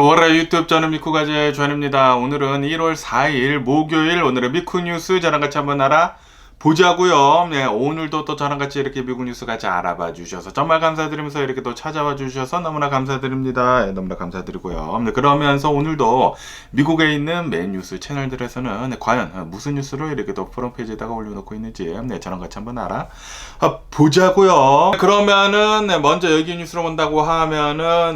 월화 유튜브 저는 미쿠가제 조현입니다. 오늘은 1월 4일 목요일, 오늘의 미쿠 뉴스 저랑 같이 한번 알아보자고요. 오늘도 또 저랑 같이 이렇게 미국 뉴스 같이 알아봐 주셔서 정말 감사드리면서 이렇게 또 찾아와 주셔서 너무나 감사드립니다. 너무나 감사드리고요. 그러면서 오늘도 미국에 있는 메인 뉴스 채널들에서는 과연 무슨 뉴스를 이렇게 또 프론페이지에다가 올려놓고 있는지 저랑 같이 한번 알아보자고요. 그러면은 먼저 여기 뉴스로 본다고 하면은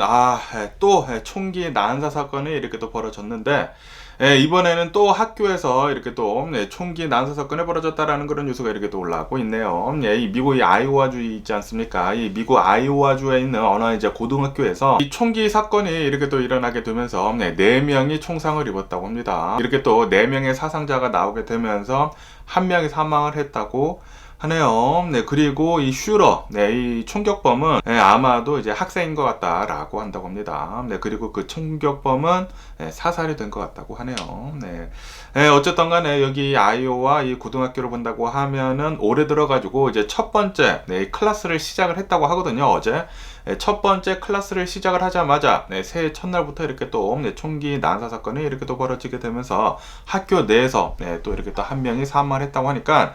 또 총기 난사 사건이 이렇게 또 벌어졌는데, 이번에는 또 학교에서 이렇게 또 총기 난사 사건이 벌어졌다라는 그런 뉴스가 이렇게 또 올라오고 있네요. 이 미국 아이오와주 있지 않습니까? 이 미국 아이오와주에 있는 어느 이제 고등학교에서 이 총기 사건이 이렇게 또 일어나게 되면서 4명이 총상을 입었다고 합니다. 이렇게 또 4명의 사상자가 나오게 되면서 1명이 사망을 했다고 하네요. 그리고 이 슈러, 이 총격범은 아마도 이제 학생인 것 같다라고 한다고 합니다. 그리고 그 총격범은 사살이 된 것 같다고 하네요. 어쨌든 간에 여기 아이오와 이 고등학교를 본다고 하면은 올해 들어가지고 이제 첫 번째 클래스를 시작을 했다고 하거든요. 어제 첫 번째 클래스를 시작을 하자마자 새해 첫날부터 이렇게 또 총기 난사 사건이 이렇게 또 벌어지게 되면서 학교 내에서 또 이렇게 또 1명이 사망을 했다고 하니까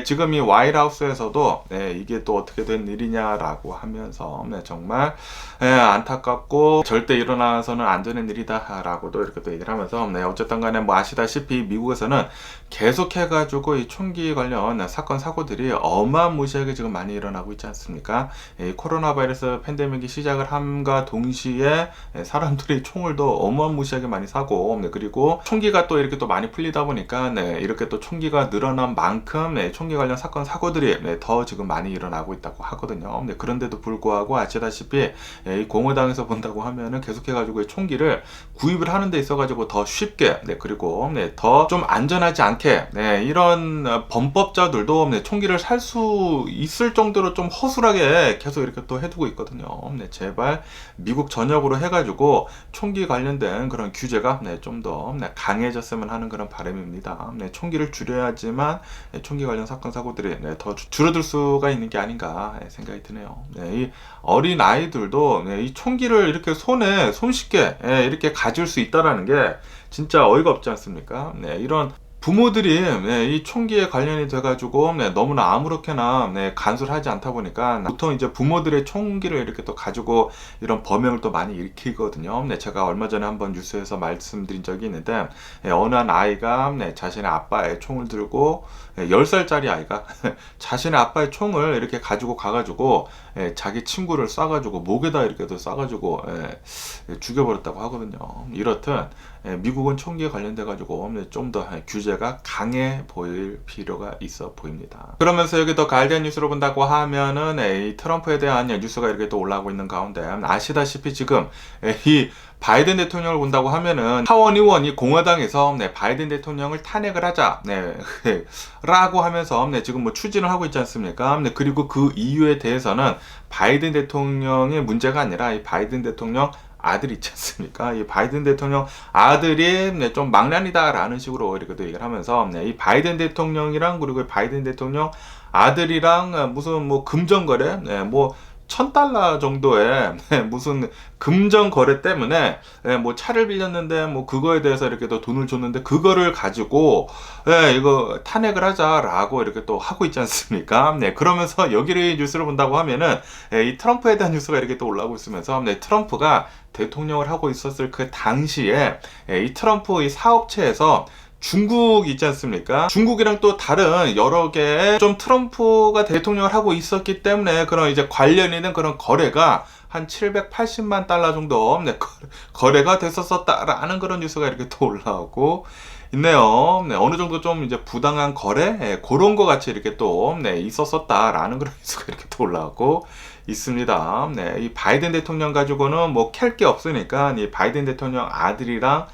지금 이 화이트하우스에서도 이게 또 어떻게 된 일이냐라고 하면서 정말 안타깝고 절대 일어나서는 안 되는 일이다라고도 이렇게 또 얘기를 하면서 어쨌든 간에 뭐 아시다시피 미국에서는 계속해가지고 이 총기 관련 사건 사고들이 어마무시하게 지금 많이 일어나고 있지 않습니까? 코로나 바이러스 팬데믹이 시작을 함과 동시에 사람들이 총을 더 어마무시하게 많이 사고, 그리고 총기가 또 이렇게 또 많이 풀리다 보니까 이렇게 또 총기가 늘어난 만큼 총기 관련 사건 사고들이 더 지금 많이 일어나고 있다고 하거든요. 그런데도 불구하고 아시다시피 이 공화당에서 본다고 하면은 계속해가지고 총기를 구입을 하는 데 있어가지고 더 쉽게, 그리고 더 좀 안전하지 않게 이런 범법자들도 총기를 살 수 있을 정도로 좀 허술하게 계속 이렇게 또 해두고 있거든요. 제발 미국 전역으로 해가지고 총기 관련된 그런 규제가 좀 더 강해졌으면 하는 그런 바람입니다. 총기를 줄여야지만 총기 관련 사건 사고들이 더 줄어들 수가 있는 게 아닌가 생각이 드네요. 이 어린 아이들도 이 총기를 이렇게 손쉽게 이렇게 가질 수 있다라는 게 진짜 어이가 없지 않습니까? 이런 부모들이 이 총기에 관련이 돼가지고 너무나 아무렇게나 간수를 하지 않다 보니까 보통 이제 부모들의 총기를 이렇게 또 가지고 이런 범행을 또 많이 일으키거든요. 제가 얼마 전에 한번 뉴스에서 말씀드린 적이 있는데 어느 한 아이가 자신의 아빠의 총을 들고 10살짜리 아이가 자신의 아빠의 총을 이렇게 가지고 가가지고 자기 친구를 쏴가지고 목에다 이렇게 또 쏴가지고 죽여버렸다고 하거든요. 이렇듯 미국은 총기에 관련돼 가지고 좀 더 규제가 강해 보일 필요가 있어 보입니다. 그러면서 여기 더 가디언 뉴스로 본다고 하면은 이 트럼프에 대한 뉴스가 이렇게 또 올라오고 있는 가운데 아시다시피 지금 이 바이든 대통령을 본다고 하면은 하원 의원이 공화당에서 바이든 대통령을 탄핵을 하자 라고 하면서 지금 뭐 추진을 하고 있지 않습니까? 그리고 그 이유에 대해서는 바이든 대통령의 문제가 아니라 이 바이든 대통령 아들 있지 않습니까? 이 바이든 대통령 아들이 좀 망난이다라는 식으로 이렇게 또 얘기를 하면서 이 바이든 대통령이랑 그리고 바이든 대통령 아들이랑 무슨 뭐 금전거래, 뭐 $1,000 정도의 무슨 금전 거래 때문에 뭐 차를 빌렸는데 뭐 그거에 대해서 이렇게 또 돈을 줬는데 그거를 가지고 이거 탄핵을 하자라고 이렇게 또 하고 있지 않습니까? 그러면서 여기를 뉴스를 본다고 하면은 이 트럼프에 대한 뉴스가 이렇게 또 올라오고 있으면서 트럼프가 대통령을 하고 있었을 그 당시에 이 트럼프 이 사업체에서 중국 있지 않습니까? 중국이랑 또 다른 여러 개의 좀 트럼프가 대통령을 하고 있었기 때문에 그런 이제 관련 있는 그런 거래가 한 $780만 정도 거래가 됐었다라는 그런 뉴스가 이렇게 또 올라오고 있네요. 어느 정도 좀 이제 부당한 거래 그런 거 같이 이렇게 또 있었었다라는 그런 뉴스가 이렇게 또 올라오고 있습니다. 이 바이든 대통령 가지고는 뭐 캘 게 없으니까 이 바이든 대통령 아들이랑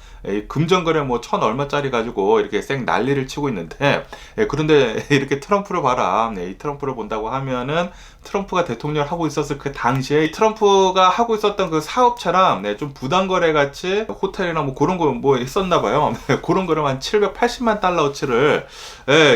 금전거래 뭐 천 얼마짜리 가지고 이렇게 쌩 난리를 치고 있는데, 그런데 이렇게 트럼프를 봐라. 이 트럼프를 본다고 하면은 트럼프가 대통령을 하고 있었을 그 당시에 트럼프가 하고 있었던 그 사업체랑 좀 부당거래 같이 호텔이나 뭐 그런 거 뭐 있었나 봐요. 그런 거를 한 780만 달러어치를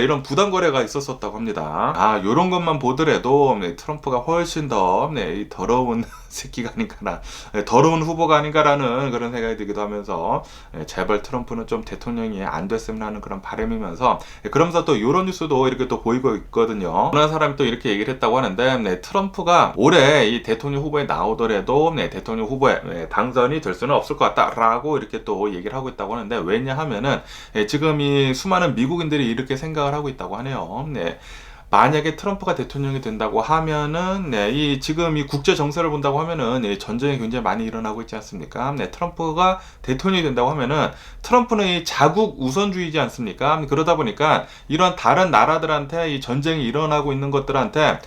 이런 부당거래가 있었었다고 합니다. 요런 것만 보더라도 트럼프가 훨씬 더 이 더러운 새끼가 아닌가나, 더러운 후보가 아닌가라는 그런 생각이 들기도 하면서, 제발 트럼프는 좀 대통령이 안 됐으면 하는 그런 바람이면서, 그러면서 또 이런 뉴스도 이렇게 또 보이고 있거든요. 어느 사람이 또 이렇게 얘기를 했다고 하는데, 트럼프가 올해 이 대통령 후보에 나오더라도 대통령 후보에 당선이 될 수는 없을 것 같다라고 이렇게 또 얘기를 하고 있다고 하는데, 왜냐하면은 지금 이 수많은 미국인들이 이렇게 생각을 하고 있다고 하네요. 만약에 트럼프가 대통령이 된다고 하면은, 이 지금 이 국제 정세를 본다고 하면은 전쟁이 굉장히 많이 일어나고 있지 않습니까? 트럼프가 대통령이 된다고 하면은 트럼프는 이 자국 우선주의지 않습니까? 그러다 보니까 이런 다른 나라들한테 이 전쟁이 일어나고 있는 것들한테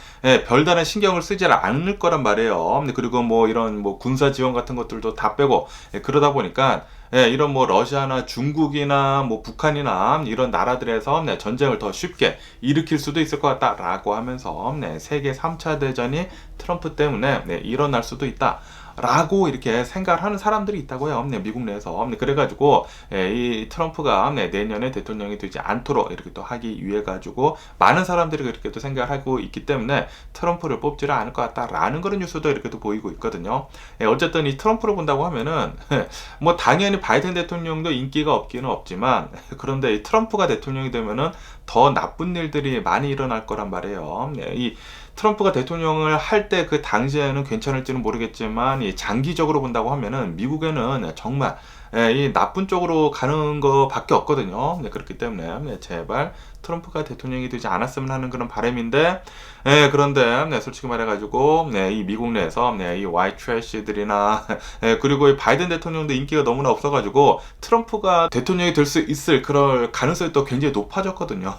별다른 신경을 쓰지 않을 거란 말이에요. 그리고 뭐 이런 뭐 군사 지원 같은 것들도 다 빼고, 그러다 보니까 이런 뭐 러시아나 중국이나 뭐 북한이나 이런 나라들에서 전쟁을 더 쉽게 일으킬 수도 있을 것 같다라고 하면서 세계 3차 대전이 트럼프 때문에 일어날 수도 있다 라고 이렇게 생각을 하는 사람들이 있다고요. 미국 내에서. 그래가지고 이 트럼프가 내년에 대통령이 되지 않도록 이렇게 또 하기 위해 가지고 많은 사람들이 그렇게 또 생각을 하고 있기 때문에 트럼프를 뽑지를 않을 것 같다라는 그런 뉴스도 이렇게 또 보이고 있거든요. 어쨌든 이 트럼프를 본다고 하면은 뭐 당연히 바이든 대통령도 인기가 없기는 없지만, 그런데 이 트럼프가 대통령이 되면은 더 나쁜 일들이 많이 일어날 거란 말이에요. 이 트럼프가 대통령을 할 때 그 당시에는 괜찮을지는 모르겠지만, 이 장기적으로 본다고 하면은 미국에는 정말 이 나쁜 쪽으로 가는 거밖에 없거든요. 그렇기 때문에 제발 트럼프가 대통령이 되지 않았으면 하는 그런 바람인데, 그런데 솔직히 말해가지고 이 미국 내에서 이 화이트 트래시들이나 그리고 이 바이든 대통령도 인기가 너무나 없어가지고 트럼프가 대통령이 될 수 있을 그럴 가능성이 또 굉장히 높아졌거든요.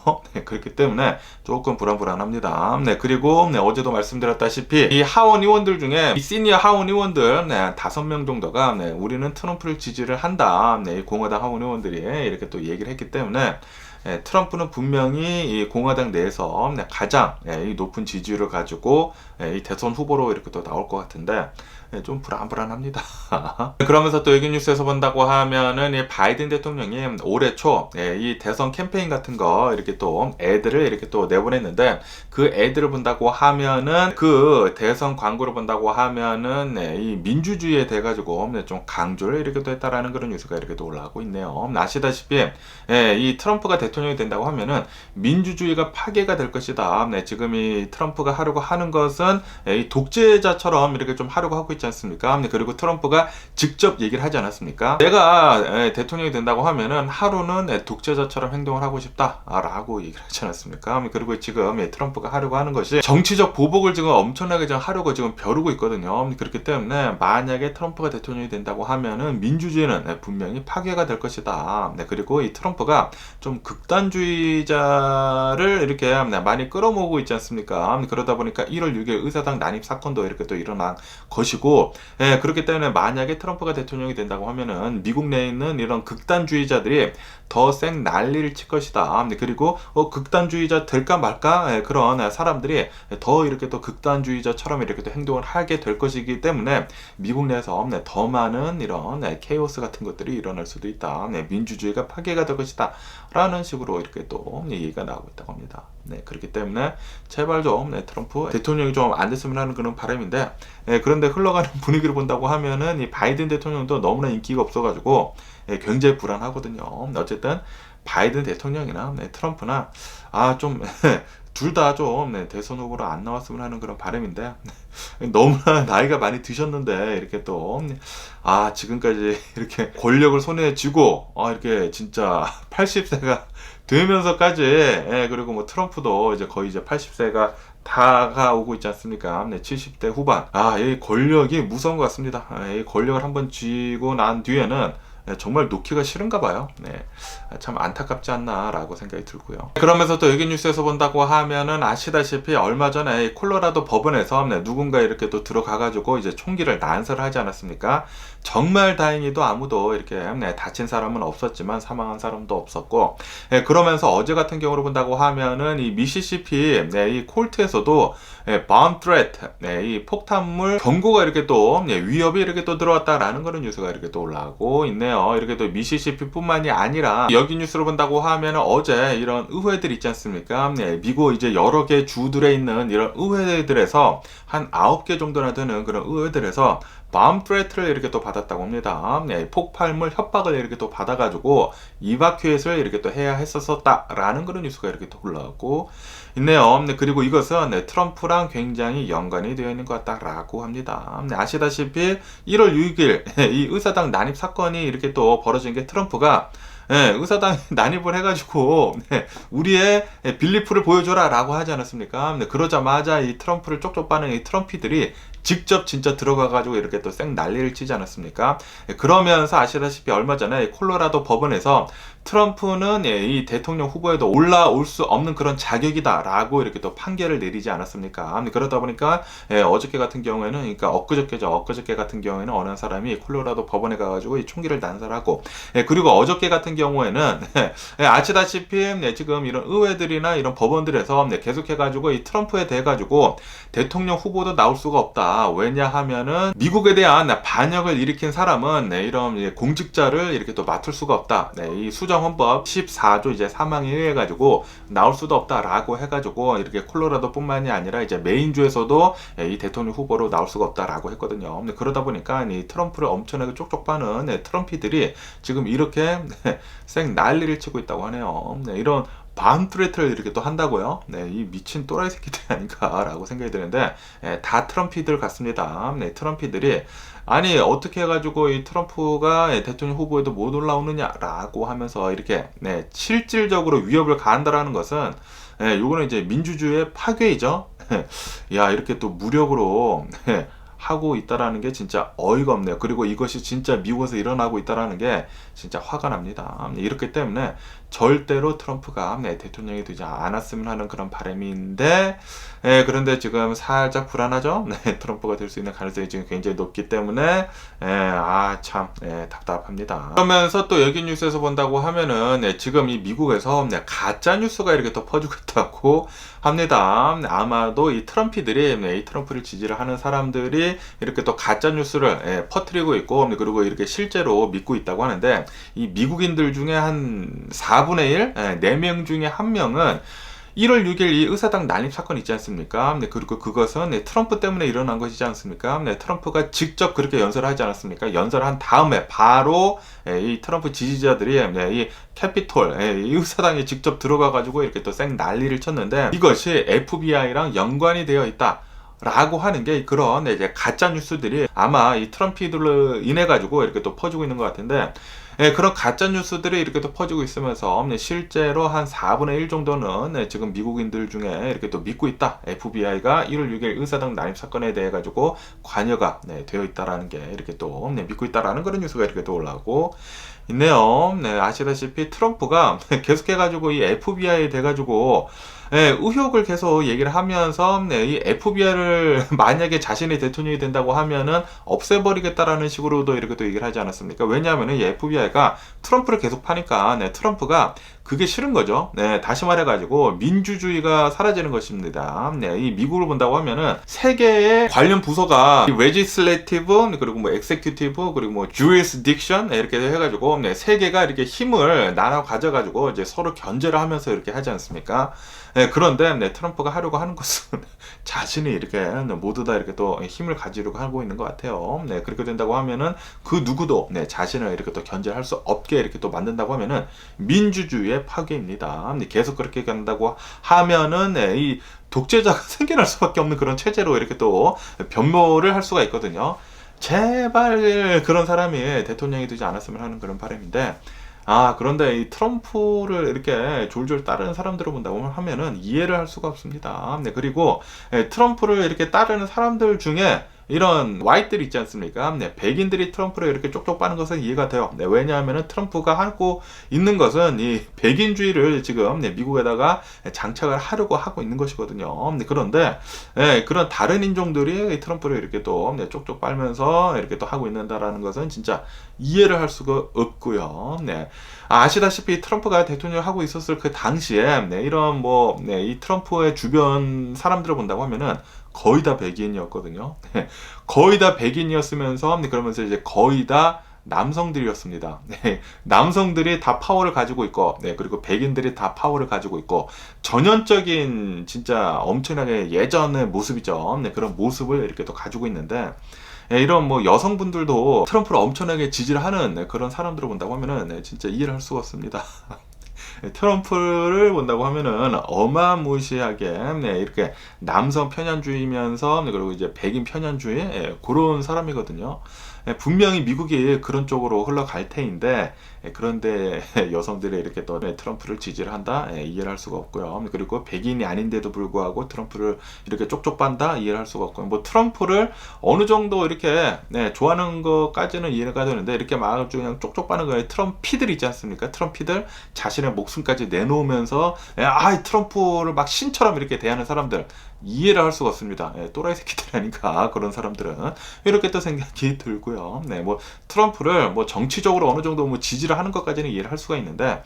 그렇기 때문에 조금 불안합니다. 그리고 어제도 말씀드렸다시피 이 하원 의원들 중에 이 시니어 하원 의원들 5명 정도가 우리는 트럼프를 지지를 한다. 이 공화당 하원 의원들이 이렇게 또 얘기를 했기 때문에 트럼프는 분명히 이 공화당 내에서 가장 이 높은 지지율을 가지고 이 대선 후보로 이렇게 또 나올 것 같은데, 좀 불안합니다. 그러면서 또 여기 뉴스에서 본다고 하면은 이 바이든 대통령이 올해 초 이 대선 캠페인 같은 거 이렇게 또 애들을 이렇게 또 내보냈는데, 그 애들을 본다고 하면은 그 대선 광고를 본다고 하면은 이 민주주의에 대해 가지고 좀 강조를 이렇게 또 했다라는 그런 뉴스가 이렇게 또 올라가고 있네요. 아시다시피 이 트럼프가 대통령이 된다고 하면은 민주주의가 파괴가 될 것이다. 지금 이 트럼프가 하려고 하는 것은 이 독재자처럼 이렇게 좀 하려고 하고 있지 않습니까? 그리고 트럼프가 직접 얘기를 하지 않았습니까? 내가 대통령이 된다고 하면은 하루는 독재자처럼 행동을 하고 싶다라고 얘기를 하지 않았습니까? 그리고 지금 트럼프가 하려고 하는 것이 정치적 보복을 지금 엄청나게 지금 하려고 지금 벼르고 있거든요. 그렇기 때문에 만약에 트럼프가 대통령이 된다고 하면은 민주주의는 분명히 파괴가 될 것이다. 그리고 이 트럼프가 좀 극단주의자를 이렇게 많이 끌어모으고 있지 않습니까? 그러다 보니까 1월 6일 의사당 난입 사건도 이렇게 또 일어난 것이고, 그렇기 때문에 만약에 트럼프가 대통령이 된다고 하면은 미국 내에 있는 이런 극단주의자들이 더 쌩 난리를 칠 것이다. 그리고 극단주의자 될까 말까 그런 사람들이 더 이렇게 또 극단주의자처럼 이렇게 또 행동을 하게 될 것이기 때문에 미국 내에서 더 많은 이런 케이오스 같은 것들이 일어날 수도 있다. 민주주의가 파괴가 될 것이다. 라는 식으로 이렇게 또 얘기가 나오고 있다고 합니다. 그렇기 때문에 제발 좀 트럼프 대통령이 좀 안 됐으면 하는 그런 바람인데, 그런데 흘러가는 분위기를 본다고 하면은 이 바이든 대통령도 너무나 인기가 없어가지고 굉장히 불안하거든요. 어쨌든 바이든 대통령이나 트럼프나 좀 둘 다 좀 대선 후보로 안 나왔으면 하는 그런 바람인데, 너무나 나이가 많이 드셨는데 이렇게 또 지금까지 이렇게 권력을 손에 쥐고 이렇게 진짜 80세가 되면서까지, 그리고 뭐 트럼프도 이제 거의 이제 80세가 다가오고 있지 않습니까? 70대 후반. 이 권력이 무서운 것 같습니다. 이 권력을 한번 쥐고 난 뒤에는 정말 놓기가 싫은가 봐요. 참 안타깝지 않나라고 생각이 들고요. 그러면서 또 여기 뉴스에서 본다고 하면은 아시다시피 얼마 전에 이 콜로라도 법원에서 누군가 이렇게 또 들어가가지고 이제 총기를 난사를 하지 않았습니까? 정말 다행히도 아무도 이렇게 다친 사람은 없었지만 사망한 사람도 없었고, 그러면서 어제 같은 경우로 본다고 하면은 이 미시시피 이 콜트에서도 bomb threat, 이 폭탄물 경고가 이렇게 또 위협이 이렇게 또 들어왔다라는 그런 뉴스가 이렇게 또 올라오고 있네요. 이렇게 또 미시시피뿐만이 아니라 여기 뉴스로 본다고 하면은 어제 이런 의회들 있지 않습니까? 미국 이제 여러 개 주들에 있는 이런 의회들에서 한 9개 정도나 되는 그런 의회들에서 bomb threat를 이렇게 또 받았다고 합니다. 폭발물 협박을 이렇게 또 받아가지고 이바큐에이트를 이렇게 또 해야 했었다라는 그런 뉴스가 이렇게 또 올라오고 있네요. 그리고 이것은 트럼프랑 굉장히 연관이 되어 있는 것 같다라고 합니다. 아시다시피 1월 6일 이 의사당 난입 사건이 이렇게 또 벌어진 게 트럼프가 의사당에 난입을 해가지고 우리의 빌리프를 보여줘라 라고 하지 않았습니까? 그러자마자 이 트럼프를 쪽쪽 빠는 이 트럼피들이 직접 진짜 들어가가지고 이렇게 또 쌩 난리를 치지 않았습니까? 그러면서 아시다시피 얼마 전에 콜로라도 법원에서 트럼프는 이 대통령 후보에도 올라올 수 없는 그런 자격이다 라고 이렇게 또 판결을 내리지 않았습니까? 그러다 보니까 어저께 같은 경우에는, 그러니까 엊그저께 같은 경우에는 어느 사람이 콜로라도 법원에 가가지고 이 총기를 난사하고, 그리고 어저께 같은 경우에는 아시다시피 지금 이런 의회들이나 이런 법원들에서 계속해가지고 이 트럼프에 대해 가지고 대통령 후보도 나올 수가 없다. 왜냐하면은 미국에 대한 반역을 일으킨 사람은 이런 공직자를 이렇게 또 맡을 수가 없다. 이 수정헌법 14조 이제 3항에 의해 가지고 나올 수도 없다라고 해가지고 이렇게 콜로라도뿐만이 아니라 이제 메인주에서도 이 대통령 후보로 나올 수가 없다라고 했거든요. 그러다 보니까 이 트럼프를 엄청나게 쪽쪽 빠는 트럼피들이 지금 이렇게 쌩 난리를 치고 있다고 하네요. 이런 밤트레트를 이렇게 또 한다고요? 이 미친 또라이 새끼들이 아닌가라고 생각이 드는데, 다 트럼피들 같습니다. 트럼피들이 아니 어떻게 해가지고 이 트럼프가 대통령 후보에도 못 올라오느냐라고 하면서 이렇게 실질적으로 위협을 가한다라는 것은 요거는 이제 민주주의의 파괴이죠. 야, 이렇게 또 무력으로 하고 있다라는 게 진짜 어이가 없네요. 그리고 이것이 진짜 미국에서 일어나고 있다라는 게 진짜 화가 납니다. 이렇기 때문에 절대로 트럼프가 대통령이 되지 않았으면 하는 그런 바람인데, 그런데 지금 살짝 불안하죠? 트럼프가 될 수 있는 가능성이 지금 굉장히 높기 때문에, 참, 답답합니다. 그러면서 또 여기 뉴스에서 본다고 하면은, 지금 이 미국에서 가짜 뉴스가 이렇게 또 퍼지고 있다고 합니다. 아마도 이 트럼피들이, 이 트럼프를 지지를 하는 사람들이 이렇게 또 가짜 뉴스를 퍼뜨리고 있고, 그리고 이렇게 실제로 믿고 있다고 하는데, 이 미국인들 중에 한 4분의 1, 4명 중에 1명은 1월 6일 이 의사당 난입 사건 있지 않습니까? 그리고 그것은 트럼프 때문에 일어난 것이지 않습니까? 트럼프가 직접 그렇게 연설을 하지 않았습니까? 연설한 다음에 바로 이 트럼프 지지자들이 이 캐피톨, 이 의사당에 직접 들어가가지고 이렇게 또 쌩 난리를 쳤는데, 이것이 FBI랑 연관이 되어 있다. 라고 하는 게 그런 이제 가짜 뉴스들이 아마 이 트럼피들로 인해 가지고 이렇게 또 퍼지고 있는 것 같은데, 그런 가짜 뉴스들이 이렇게 또 퍼지고 있으면서 실제로 한 4분의 1 정도는 지금 미국인들 중에 이렇게 또 믿고 있다. FBI가 1월 6일 의사당 난입 사건에 대해 가지고 관여가 되어 있다라는 게 이렇게 또 믿고 있다라는 그런 뉴스가 이렇게 또 올라오고 있네요. 아시다시피 트럼프가 계속해가지고 이 FBI에 돼가지고 의혹을 계속 얘기를 하면서 이 FBI를 만약에 자신이 대통령이 된다고 하면은 없애버리겠다라는 식으로도 이렇게 또 얘기를 하지 않았습니까? 왜냐하면은 이 FBI가 트럼프를 계속 파니까 트럼프가 그게 싫은 거죠. 다시 말해가지고 민주주의가 사라지는 것입니다. 이 미국을 본다고 하면은 세 개의 관련 부서가 레지슬레이티브, 그리고 뭐 엑세큐티브, 그리고 뭐 주리스딕션 이렇게 해가지고 세 개가 이렇게 힘을 나눠 가져가지고 이제 서로 견제를 하면서 이렇게 하지 않습니까? 그런데 트럼프가 하려고 하는 것은 자신이 이렇게 모두 다 이렇게 또 힘을 가지려고 하고 있는 것 같아요. 그렇게 된다고 하면은 그 누구도 자신을 이렇게 또 견제할 수 없게 이렇게 또 만든다고 하면은 민주주의의 파괴입니다. 계속 그렇게 간다고 하면은 이 독재자가 생겨날 수밖에 없는 그런 체제로 이렇게 또 변모를 할 수가 있거든요. 제발 그런 사람이 대통령이 되지 않았으면 하는 그런 바람인데, 그런데 이 트럼프를 이렇게 졸졸 따르는 사람들을 본다고 하면은 이해를 할 수가 없습니다. 그리고 트럼프를 이렇게 따르는 사람들 중에 이런 화이트들 있지 않습니까? 네, 백인들이 트럼프를 이렇게 쪽쪽 빠는 것은 이해가 돼요. 네, 왜냐하면 트럼프가 하고 있는 것은 이 백인주의를 지금 네, 미국에다가 장착을 하려고 하고 있는 것이거든요. 네, 그런데 그런 다른 인종들이 트럼프를 이렇게 또 쪽쪽 빨면서 이렇게 또 하고 있는다라는 것은 진짜 이해를 할 수가 없고요. 네. 아시다시피 트럼프가 대통령 하고 있었을 그 당시에 이런 이 트럼프의 주변 사람들을 본다고 하면은 거의 다 백인이었거든요. 거의 다 백인이었으면서 그러면서 이제 거의 다 남성들이었습니다. 남성들이 다 파워를 가지고 있고, 그리고 백인들이 다 파워를 가지고 있고, 전형적인 진짜 엄청나게 예전의 모습이죠. 그런 모습을 이렇게 또 가지고 있는데, 이런 여성분들도 트럼프를 엄청나게 지지를 하는 그런 사람들을 본다고 하면은 진짜 이해를 할 수가 없습니다. 트럼프를 본다고 하면은 어마무시하게 이렇게 남성 편향주의면서 그리고 이제 백인 편향주의 그런 사람이거든요. 분명히 미국이 그런 쪽으로 흘러갈 테인데 그런데 여성들이 이렇게 또 트럼프를 지지를 한다 이해를 할 수가 없고요. 그리고 백인이 아닌데도 불구하고 트럼프를 이렇게 쪽쪽 빤다 이해를 할 수가 없고요. 트럼프를 어느 정도 이렇게 좋아하는 것까지는 이해가 되는데 이렇게 막 그냥 쪽쪽 빠는 거예요. 트럼피들 있지 않습니까? 트럼피들 자신의 목숨까지 내놓으면서 트럼프를 막 신처럼 이렇게 대하는 사람들 이해를 할 수가 없습니다. 또라이 새끼들이니까 그런 사람들은 이렇게 또 생각이 들고요. 트럼프를 정치적으로 어느 정도 지지를 하는 것까지는 이해를 할 수가 있는데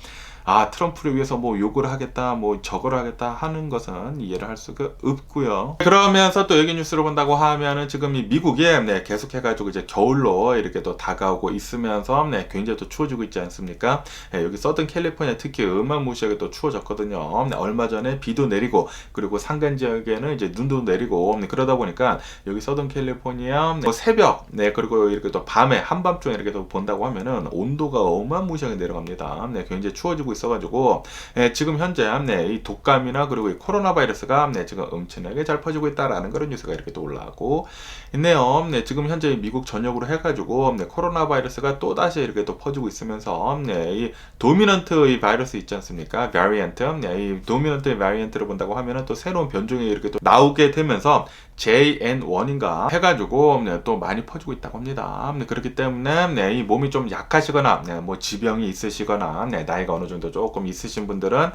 트럼프를 위해서 요구를 하겠다, 저거를 하겠다 하는 것은 이해를 할 수가 없고요. 그러면서 또 여기 뉴스를 본다고 하면은 지금 이 미국이 계속해가지고 이제 겨울로 이렇게 또 다가오고 있으면서 굉장히 또 추워지고 있지 않습니까? 여기 서든 캘리포니아 특히 어마무시하게 또 추워졌거든요. 얼마 전에 비도 내리고 그리고 산간 지역에는 이제 눈도 내리고 그러다 보니까 여기 서든 캘리포니아 새벽 그리고 이렇게 또 밤에 한밤중에 이렇게 또 본다고 하면은 온도가 어마무시하게 내려갑니다. 굉장히 추워지고 있어가지고 지금 현재 이 독감이나 그리고 이 코로나 바이러스가 지금 엄청나게 잘 퍼지고 있다라는 그런 뉴스가 이렇게 또 올라오고 있네요. 지금 현재 미국 전역으로 해가지고 코로나 바이러스가 또 다시 이렇게 또 퍼지고 있으면서 이 도미넌트 이 바이러스 있지 않습니까? 바리언트 이 도미넌트 바리언트를 본다고 하면은 또 새로운 변종이 이렇게 또 나오게 되면서 JN1인가 해가지고 또 많이 퍼지고 있다고 합니다. 그렇기 때문에 이 몸이 좀 약하시거나 지병이 있으시거나 나이가 어느 정도 조금 있으신 분들은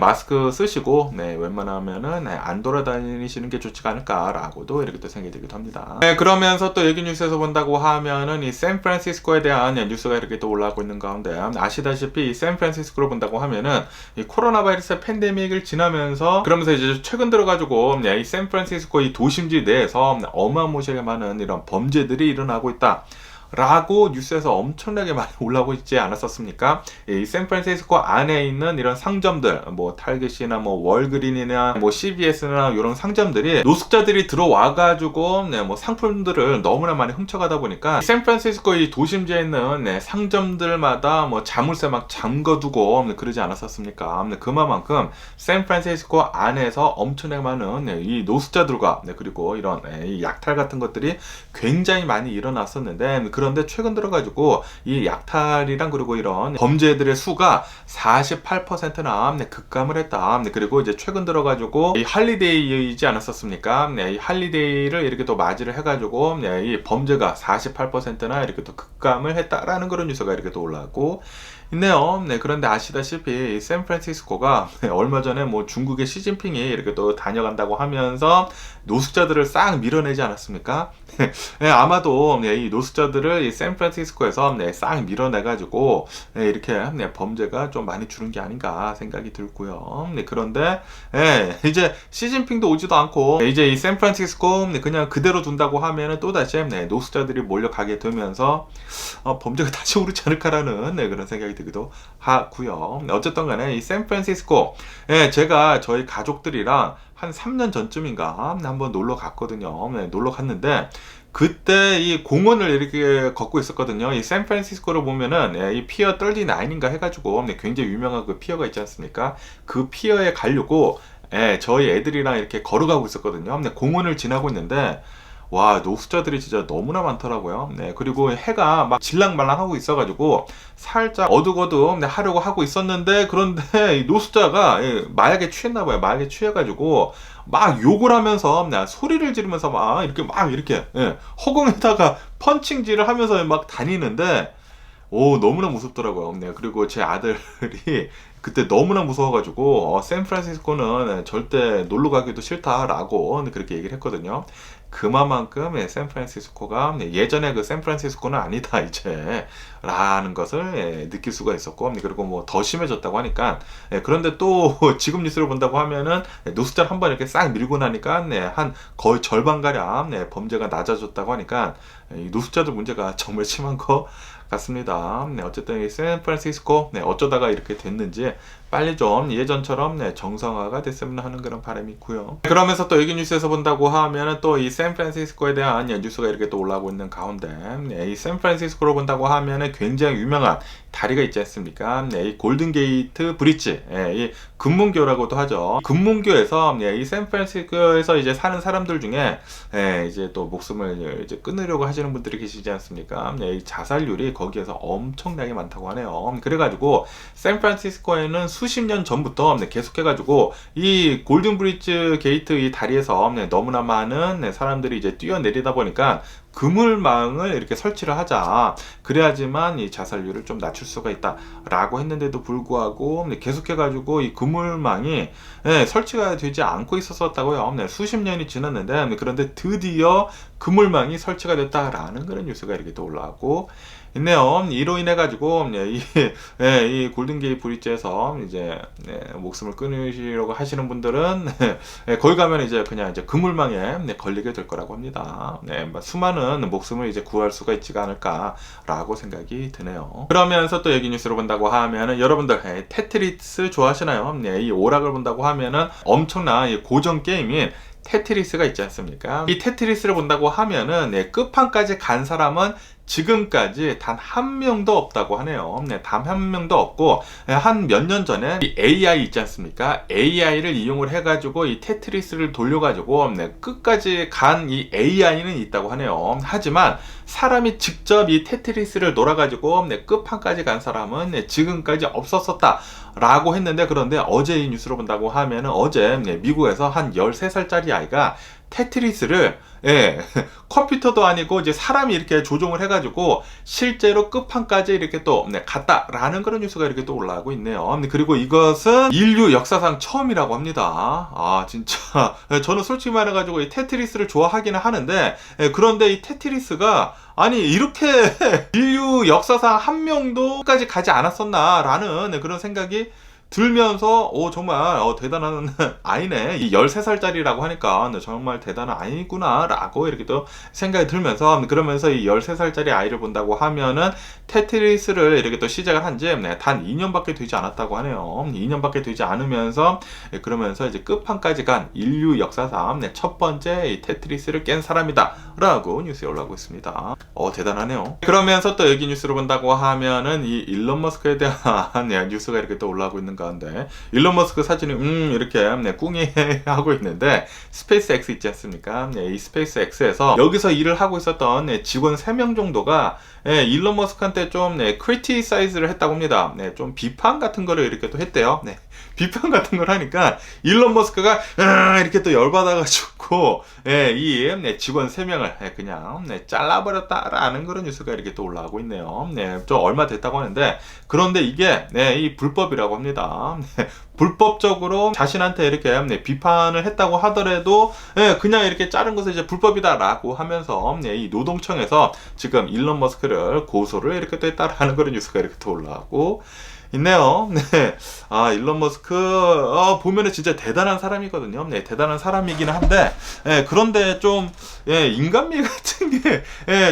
마스크 쓰시고 웬만하면은 안 돌아다니시는 게 좋지 않을까라고도 이렇게 또 생각이 들기도 합니다. 그러면서 또 여기 뉴스에서 본다고 하면은 이 샌프란시스코에 대한 뉴스가 이렇게 또 올라오고 있는 가운데 아시다시피 이 샌프란시스코를 본다고 하면은 이 코로나 바이러스 팬데믹을 지나면서 그러면서 이제 최근 들어가지고 이 샌프란시스코 이 도심지 내에서 어마무시하게 많은 이런 범죄들이 일어나고 있다. 라고 뉴스에서 엄청나게 많이 올라오고 있지 않았었습니까? 이 샌프란시스코 안에 있는 이런 상점들, 타겟이나 월그린이나 CVS나 이런 상점들이 노숙자들이 들어와가지고 상품들을 너무나 많이 훔쳐가다 보니까 샌프란시스코 이 도심지에 있는 상점들마다 자물쇠 막 잠궈두고 그러지 않았었습니까? 그만큼 샌프란시스코 안에서 엄청나게 많은 이 노숙자들과 그리고 이런 이 약탈 같은 것들이 굉장히 많이 일어났었는데 그런데 최근 들어가지고 이 약탈이랑 그리고 이런 범죄들의 수가 48%나 급감을 했다. 그리고 이제 최근 들어가지고 이 할리데이이지 않았었습니까? 이 할리데이를 이렇게 또 맞이를 해가지고 이 범죄가 48%나 이렇게 또 급감을 했다라는 그런 뉴스가 이렇게 또 올라오고 있네요. 그런데 아시다시피 샌프란시스코가 얼마 전에 중국의 시진핑이 이렇게 또 다녀간다고 하면서 노숙자들을 싹 밀어내지 않았습니까? 아마도 이 노숙자들을 이 샌프란시스코에서 싹 밀어내가지고 이렇게 범죄가 좀 많이 줄은 게 아닌가 생각이 들고요. 그런데 이제 시진핑도 오지도 않고 이제 이 샌프란시스코 그냥 그대로 둔다고 하면은 또 다시 노숙자들이 몰려가게 되면서 범죄가 다시 오르지 않을까라는 그런 생각이 들기도 하고요. 어쨌든 간에 이 샌프란시스코 제가 저희 가족들이랑 한 3년 전쯤인가 한번 놀러 갔거든요. 놀러 갔는데 그때 이 공원을 이렇게 걷고 있었거든요. 이 샌프란시스코를 보면은 이 피어 39인가 해가지고 굉장히 유명한 그 피어가 있지 않습니까? 그 피어에 가려고 저희 애들이랑 이렇게 걸어가고 있었거든요. 공원을 지나고 있는데 와, 노숙자들이 진짜 너무나 많더라고요. 네, 그리고 해가 막 질랑말랑하고 있어가지고 살짝 어둑어둑 네, 하려고 하고 있었는데, 그런데 이 노숙자가 마약에 취했나봐요. 마약에 취해가지고 막 욕을 하면서 소리를 지르면서 막 이렇게 허공에다가 펀칭질을 하면서 막 다니는데, 오, 너무나 무섭더라고요. 네, 그리고 제 아들이 그때 너무나 무서워가지고, 샌프란시스코는 절대 놀러 가기도 싫다라고 그렇게 얘기를 했거든요. 그만큼 샌프란시스코가 예전에 그 샌프란시스코는 아니다, 이제. 라는 것을 느낄 수가 있었고, 그리고 뭐 더 심해졌다고 하니까, 그런데 또 지금 뉴스를 본다고 하면은 노숙자를 한번 이렇게 싹 밀고 나니까, 한 거의 절반가량 범죄가 낮아졌다고 하니까, 이 노숙자들 문제가 정말 심한 거 같습니다. 어쨌든 이 샌프란시스코 어쩌다가 이렇게 됐는지 빨리 좀 예전처럼 정상화가 됐으면 하는 그런 바람이 있고요. 그러면서 또 여기 뉴스에서 본다고 하면은 또 이 샌프란시스코에 대한 뉴스가 이렇게 또 올라오고 있는 가운데, 이 샌프란시스코로 본다고 하면은 굉장히 유명한 다리가 있지 않습니까? 이 골든게이트 브릿지, 이 금문교라고도 하죠. 금문교에서 이 샌프란시스코에서 이제 사는 사람들 중에 이제 또 목숨을 이제 끊으려고 하시는 분들이 계시지 않습니까? 이 자살률이 거기에서 엄청나게 많다고 하네요. 그래가지고 샌프란시스코에는 수십 년 전부터 계속해가지고 이 골든 브릿지 게이트 이 다리에서 너무나 많은 사람들이 이제 뛰어내리다 보니까 그물망을 이렇게 설치를 하자. 그래야지만 이 자살률을 좀 낮출 수가 있다라고 했는데도 불구하고 계속해가지고 이 그물망이 설치가 되지 않고 있었다고요. 수십 년이 지났는데, 그런데 드디어 그물망이 설치가 됐다라는 그런 뉴스가 이렇게 또 올라왔고 있네요. 이로 인해 가지고 이 골든게이트 브릿지에서 이제 목숨을 끊으시려고 하시는 분들은 거기 가면 이제 그냥 이제 그물망에 걸리게 될 거라고 합니다. 수많은 목숨을 이제 구할 수가 있지가 않을까라고 생각이 드네요. 그러면서 또 여기 뉴스를 본다고 하면은 여러분들 테트리스 좋아하시나요? 이 오락을 본다고 하면은 엄청난 이 고전 게임인 테트리스가 있지 않습니까? 이 테트리스를 본다고 하면은 끝판까지 간 사람은 지금까지 단 한 명도 없다고 하네요. 단 한 명도 없고, 한 몇 년 전에 이 AI 있지 않습니까? AI를 이용을 해가지고 이 테트리스를 돌려가지고 끝까지 간 이 AI는 있다고 하네요. 하지만 사람이 직접 이 테트리스를 놀아가지고 끝판까지 간 사람은 지금까지 없었었다 라고 했는데, 그런데 어제 이 뉴스로 본다고 하면은 어제 미국에서 한 13살짜리 아이가 테트리스를 컴퓨터도 아니고 이제 사람이 이렇게 조종을 해가지고 실제로 끝판까지 이렇게 또 갔다라는 그런 뉴스가 이렇게 또 올라오고 있네요. 그리고 이것은 인류 역사상 처음이라고 합니다. 아, 진짜 저는 솔직히 말해가지고 이 테트리스를 좋아하기는 하는데, 그런데 이 테트리스가 아니 이렇게 인류 역사상 한 명도까지 가지 않았었나라는 그런 생각이 들면서 정말 대단한 아이네. 이 13살짜리라고 하니까 정말 대단한 아이구나 라고 이렇게 또 생각이 들면서, 그러면서 이 13살짜리 아이를 본다고 하면은 테트리스를 이렇게 또 시작을 한지 단 2년밖에 되지 않았다고 하네요. 2년밖에 되지 않으면서 그러면서 이제 끝판까지 간 인류 역사상 첫 번째 이 테트리스를 깬 사람이다 라고 뉴스에 올라오고 있습니다. 대단하네요. 그러면서 또 여기 뉴스를 본다고 하면은 이 일론 머스크에 대한 뉴스가 이렇게 또 올라오고 있는 가운데, 일론 머스크 사진이 이렇게 꿍이하고 있는데, 스페이스 X 있지 않습니까? 이 스페이스 X에서 여기서 일을 하고 있었던 직원 3명 정도가 일론 머스크한테 좀 크리티사이즈를 했다고 합니다. 좀 비판 같은 거를 이렇게 또 했대요. 비판 같은 걸 하니까 일론 머스크가 이렇게 또 열받아가지고 이 직원 3명을 그냥 잘라버렸다라는 그런 뉴스가 이렇게 또 올라오고 있네요. 좀 얼마 됐다고 하는데, 그런데 이게 이 불법이라고 합니다. 불법적으로 자신한테 이렇게 비판을 했다고 하더라도 그냥 이렇게 자른 것은 이제 불법이다라고 하면서 이 노동청에서 지금 일론 머스크를 고소를 이렇게 또 했다라는 그런 뉴스가 이렇게 또 올라오고 있네요. 일론 머스크 보면은 진짜 대단한 사람이거든요. 대단한 사람이긴 한데, 그런데 좀 인간미 같은 게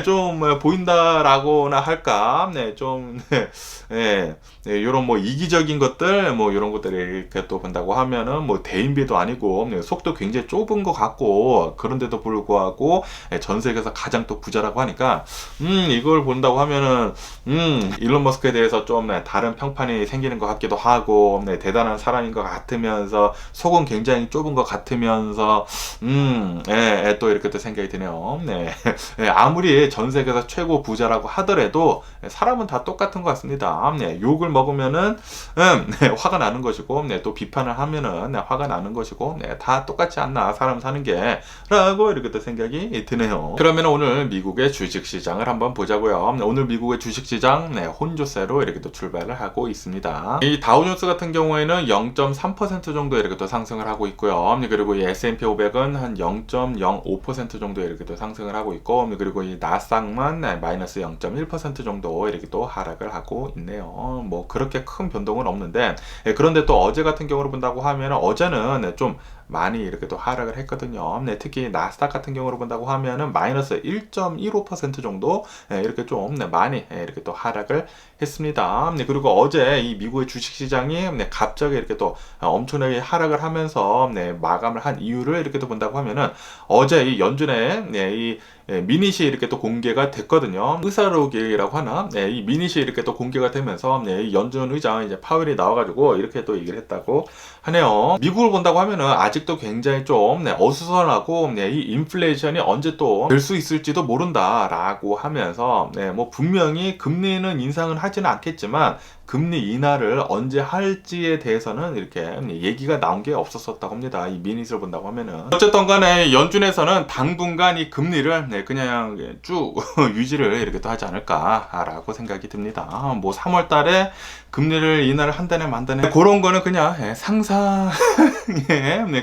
좀 보인다라고나 할까. 좀 요런 뭐 이기적인 것들 요런 것들을 이렇게 또 본다고 하면은 뭐 대인배도 아니고 속도 굉장히 좁은 것 같고, 그런데도 불구하고 전 세계에서 가장 또 부자라고 하니까 이걸 본다고 하면은 일론 머스크에 대해서 좀 다른 평판이 사람이 생기는 것 같기도 하고, 네, 대단한 사람인 것 같으면서 속은 굉장히 좁은 것 같으면서 또 이렇게 또 생각이 드네요. 네. 네, 아무리 전 세계에서 최고 부자라고 하더라도 사람은 다 똑같은 것 같습니다. 네, 욕을 먹으면은 네, 화가 나는 것이고, 네, 또 비판을 하면은 네, 화가 나는 것이고, 네, 다 똑같지 않나 사람 사는 게 라고 이렇게 또 생각이 드네요. 그러면 오늘 미국의 주식시장을 한번 보자고요. 오늘 미국의 주식시장 네, 혼조세로 이렇게 또 출발을 하고 있습니다. 이 다우존스 같은 경우에는 0.3% 정도 이렇게 또 상승을 하고 있고요. 그리고 이 S&P 500은 한 0.05% 정도 이렇게 또 상승을 하고 있고, 그리고 이 나스닥만 네, 마이너스 0.1% 정도 이렇게 또 하락을 하고 있네요. 뭐 그렇게 큰 변동은 없는데, 그런데 또 어제 같은 경우를 본다고 하면 어제는 좀 많이 이렇게 또 하락을 했거든요. 네, 특히 나스닥 같은 경우로 본다고 하면은 마이너스 1.15% 정도 이렇게 좀 많이 이렇게 또 하락을 했습니다. 네, 그리고 어제 이 미국의 주식시장이 갑자기 이렇게 또 엄청나게 하락을 하면서 마감을 한 이유를 이렇게 또 본다고 하면은 어제 이 연준의 이 미닛이 이렇게 또 공개가 됐거든요. 의사록이라고 하나? 네, 이 미닛이 이렇게 또 공개가 되면서 이 연준 의장 이제 파웰이 나와가지고 이렇게 또 얘기를 했다고 하네요. 미국을 본다고 하면은 아직도 굉장히 좀 어수선하고 이 인플레이션이 언제 또 될 수 있을지도 모른다라고 하면서 뭐 분명히 금리는 인상은 하지는 않겠지만 금리 인하를 언제 할지에 대해서는 이렇게 얘기가 나온 게 없었다고 합니다. 이 미닛을 본다고 하면은. 어쨌든 간에 연준에서는 당분간 이 금리를 그냥 쭉 유지를 이렇게 또 하지 않을까라고 생각이 듭니다. 뭐 3월 달에 금리를 인하를 한다네 만다네 그런 거는 그냥 상상에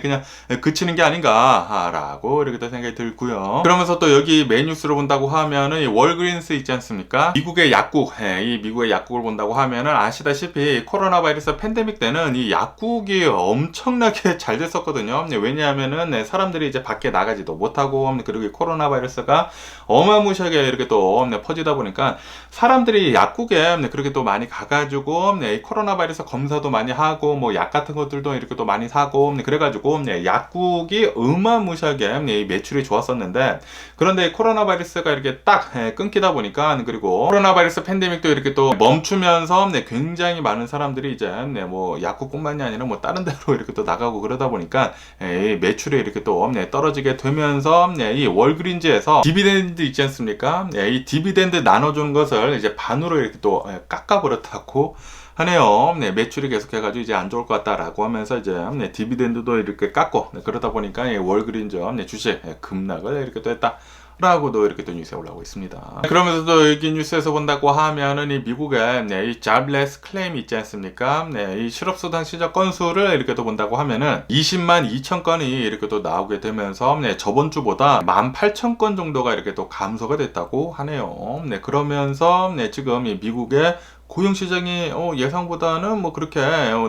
그냥 그치는 게 아닌가라고 이렇게 또 생각이 들고요. 그러면서 또 여기 메뉴스를 본다고 하면은 이 월그린스 있지 않습니까? 미국의 약국, 이 미국의 약국을 본다고 하면은 아시다시피 코로나 바이러스 팬데믹 때는 이 약국이 엄청나게 잘 됐었거든요. 왜냐하면은 사람들이 이제 밖에 나가지도 못하고 그리고 이 코로나 바이러스가 어마무시하게 이렇게 또 퍼지다 보니까 사람들이 약국에 그렇게 또 많이 가가지고 이 코로나 바이러스 검사도 많이 하고 뭐 약 같은 것들도 이렇게 또 많이 사고 그래가지고 약국이 어마무시하게 매출이 좋았었는데 그런데 코로나 바이러스가 이렇게 딱 끊기다 보니까 그리고 코로나 바이러스 팬데믹도 이렇게 또 멈추면서 굉장히 많은 사람들이 이제 뭐 약국뿐만이 아니라 뭐 다른 데로 이렇게 또 나가고 그러다 보니까 매출이 이렇게 또 떨어지게 되면서 이 월그린즈에서 디비덴드 있지 않습니까? 이 디비덴드 나눠주는 것을 이제 반으로 이렇게 또 깎아버렸다고 하네요. 매출이 계속해가지고 이제 안 좋을 것 같다라고 하면서 이제 디비덴드도 이렇게 깎고 그러다 보니까 월그린즈 주식 급락을 이렇게 또 했다. 라고도 이렇게 또 뉴스에 올라오고 있습니다. 그러면서 또 여기 뉴스에서 본다고 하면은 이 미국의 이 잡레스 클레임 있지 않습니까? 이 실업수당 시작 건수를 이렇게 또 본다고 하면은 20만 2천 건이 이렇게 또 나오게 되면서 저번 주보다 18,000건 정도가 이렇게 또 감소가 됐다고 하네요. 그러면서 지금 이 미국의 고용시장이 예상보다는 뭐 그렇게